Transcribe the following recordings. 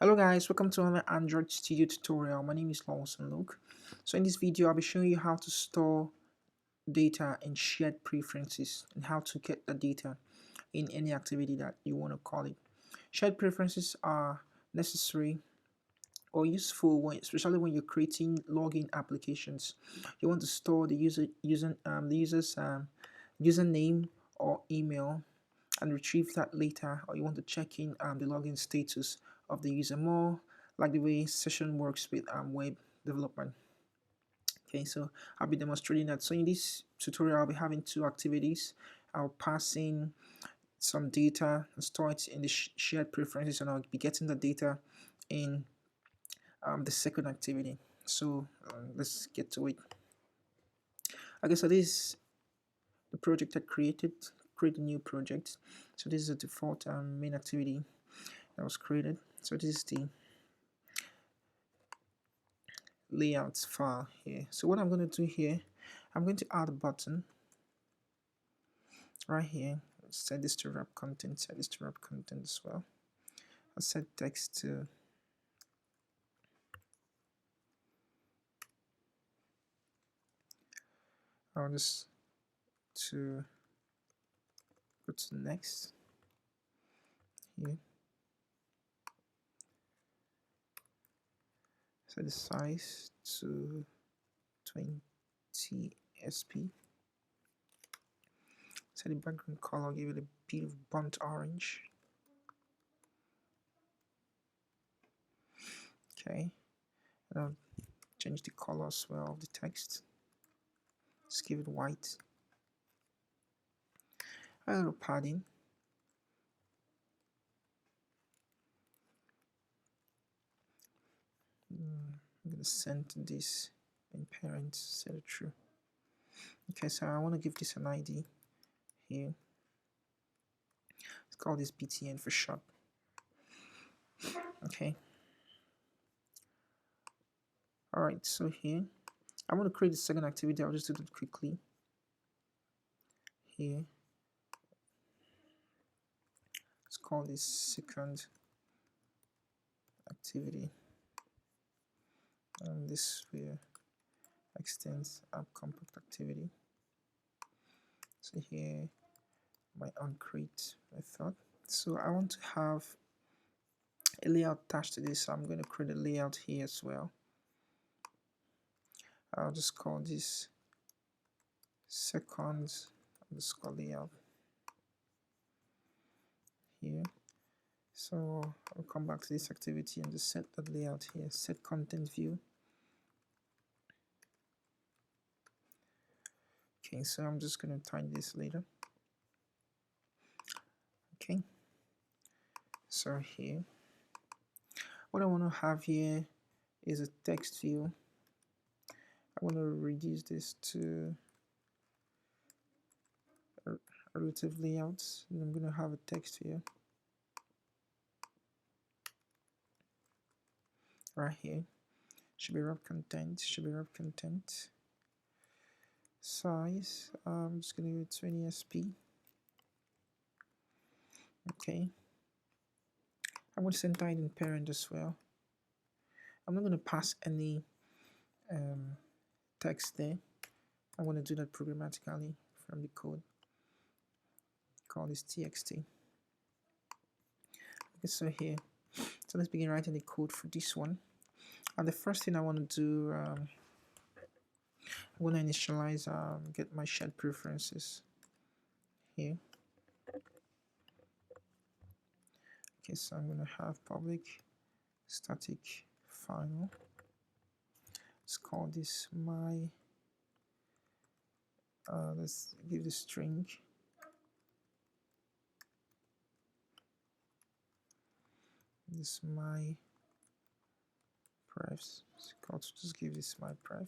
Hello guys, welcome to another Android Studio tutorial. My name is Lawson Luke. So in this video, I'll be showing you how to store data in shared preferences and how to get the data in any activity that you want to call it. Shared preferences are necessary or useful especially when you're creating login applications. You want to store the user's username or email and retrieve that later, or you want to check in the login status of the user, more like the way session works with web development. Okay, so I'll be demonstrating that. So in this tutorial, I'll be having two activities. I'll pass in some data and store it in the shared preferences, and I'll be getting the data in the second activity. So let's get to it. Okay, so this is the project I created. Create a new project. So this is the default main activity that was created. So this is the layouts file here. So what I'm going to do here, I'm going to add a button right here. Set this to wrap content, set this to wrap content as well. I'll set text to I'll just to go to next here. Set the size to 20 SP. Set the background color, give it a bit of burnt orange. Okay, and I'll change the color as well of the text. Just give it white. A little padding. I'm going to send this in parent, set it true. Okay, so I want to give this an ID here. Let's call this BTN for short. Okay. Alright, so here I want to create the second activity. I'll just do it quickly. Here. Let's call this second activity. And this will extend app compact activity. So here my onCreate method. So I want to have a layout attached to this, so I'm going to create a layout here as well. I'll just call this seconds underscore layout here. So I'll come back to this activity and just set that layout here, set content view. Okay, so I'm just going to tidy this later. Okay, so here what I want to have here is a text view. I want to reduce this to a relative layouts, and I'm going to have a text here right here. Should be wrap content, should be wrap content. Size, I'm just going to give it 20 SP. Okay, I'm going to center it in parent as well. I'm not going to pass any text there. I'm going to do that programmatically from the code. Call this txt. Okay, so here, so let's begin writing the code for this one. And the first thing I want to do, I'm going to initialize, get my shared preferences here. Okay, so I'm going to have public static final. Let's call this my, let's give the string. This my prefs. Just give this my pref.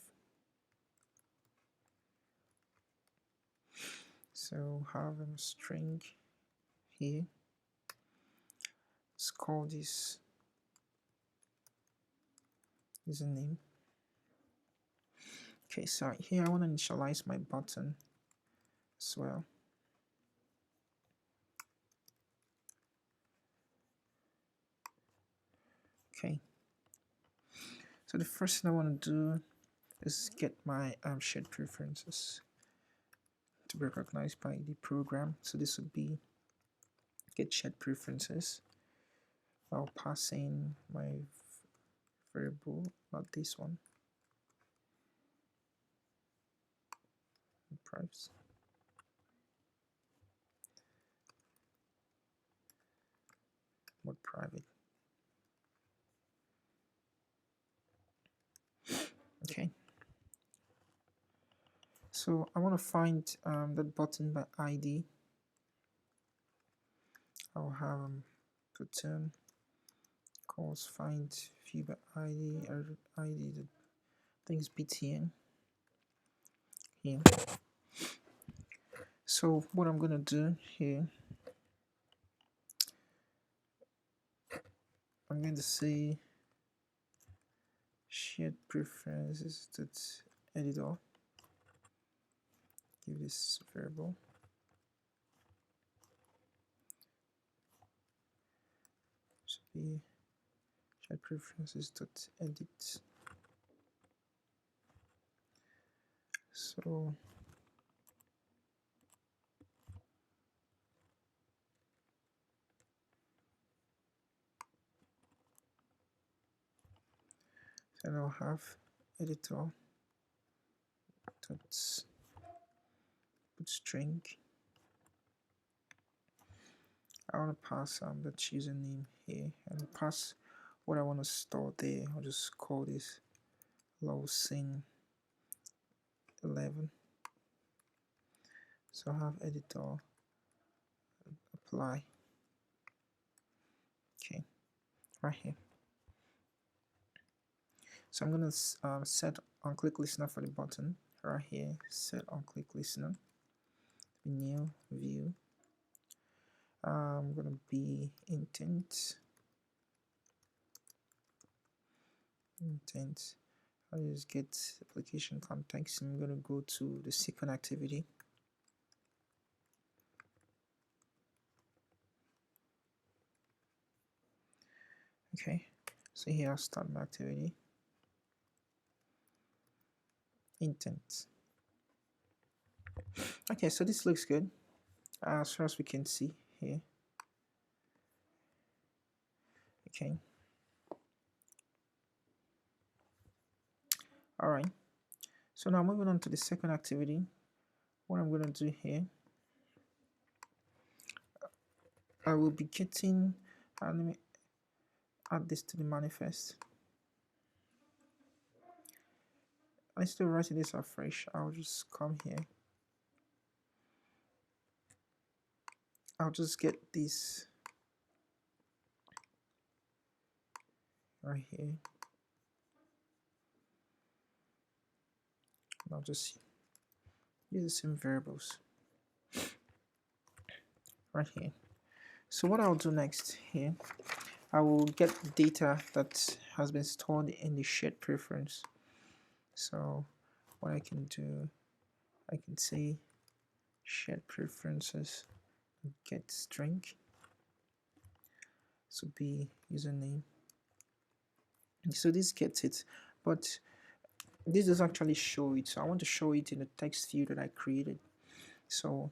So have a string here. Let's call this username. Okay, so here I want to initialize my button as well. So the first thing I want to do is get my shared preferences to be recognized by the program. So this would be get shared preferences. I'll pass in my variable, not this one, price. Mode private. Okay. So I want to find that button by ID. I'll have button calls find view by ID or ID the things btn here. So what I'm gonna do here, I'm going to say shared preferences editor. Give this variable. Should be shared preferences edit. So then I'll have editor dot put string. I want to pass the username here and pass what I want to store there. I'll just call this Lawson 11. So I have editor apply. Okay, right here. So I'm gonna set on click listener for the button right here. Set on click listener. New view. I'm gonna be intent. I'll just get application context. I'm gonna go to the second activity. Okay, so here I'll start my activity. Intent. Okay, so this looks good as far as we can see here. Okay. All right. So now moving on to the second activity. What I'm going to do here, I will be getting. Let me add this to the manifest. Instead of writing this afresh, I'll just come here. I'll just get this right here. And I'll just use the same variables right here. So what I'll do next here, I will get data that has been stored in the shared preference. So what I can do, I can say shared preferences get string. So be username. So this gets it, but this does actually show it. So I want to show it in the text field that I created. So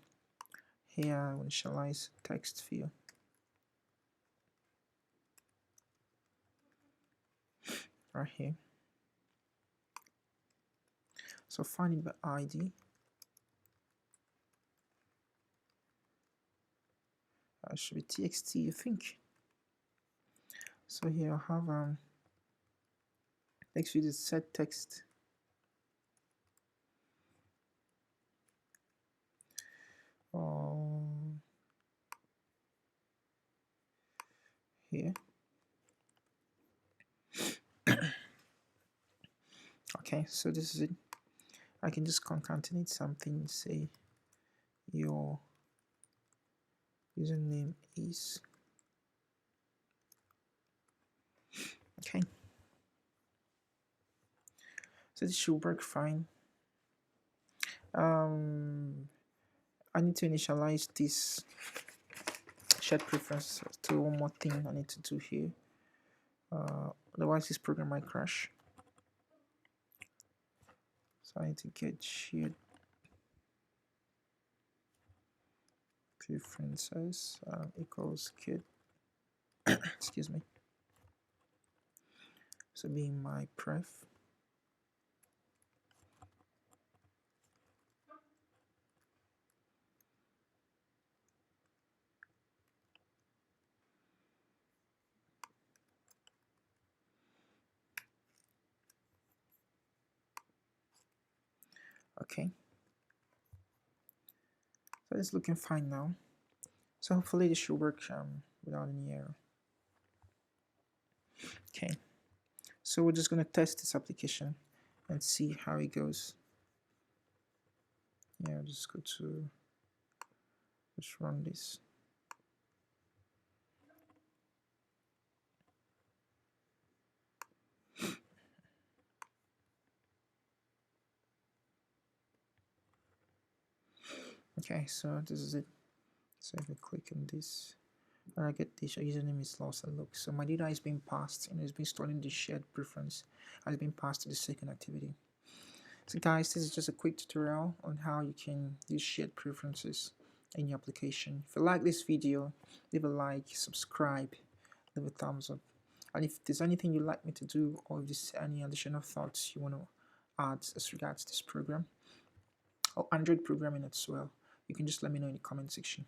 here I will initialize text field. Right here. So find it by ID. Should be txt, I think. So here I have text field is set text. Here. Okay, so this is it. I can just concatenate something, say your username is. Okay. So this should work fine. I need to initialize this shared preference to one more thing I need to do here. Otherwise this program might crash. So I need to get shared preferences equals kit excuse me, so being my pref. Okay, so it's looking fine now. So hopefully this should work without any error. Okay, so we're just going to test this application and see how it goes. Yeah, just go to, let's run this. Okay, so this is it. So if I click on this, and I get this, username is Lawson Luke. So my data is being passed and it's been stored in the shared preference and it's been passed to the second activity. So guys, this is just a quick tutorial on how you can use shared preferences in your application. If you like this video, leave a like, subscribe, leave a thumbs up. And if there's anything you'd like me to do, or if there's any additional thoughts you want to add as regards this program or Android programming as well, you can just let me know in the comment section.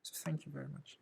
So thank you very much.